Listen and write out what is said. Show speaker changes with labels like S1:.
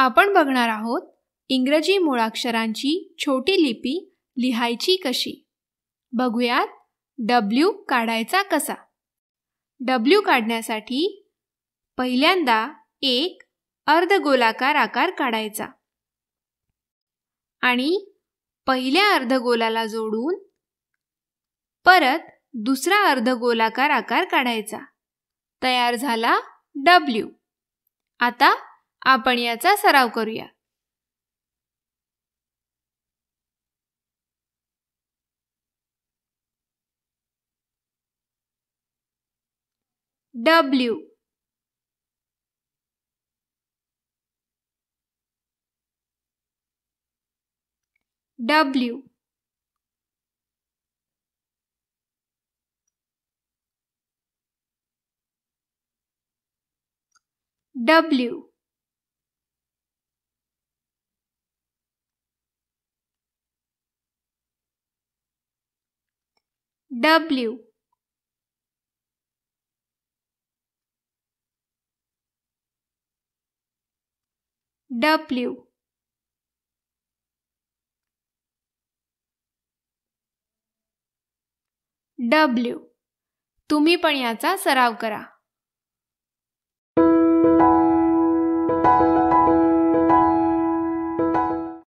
S1: आपण बघणार आहोत इंग्रजी मुळाक्षरांची छोटी लिपी लिहायची कशी। बघूयात W काढायचा कसा। W काढण्यासाठी पहिल्यांदा एक अर्धगोलाकार आकार काढायचा आणि पहिल्या अर्धगोलाला जोडून परत दुसरा अर्धगोलाकार आकार काढायचा। तयार झाला W। आता आपण याचा सराव करूया। W W W W W W तुम्ही पण याचा सराव करा।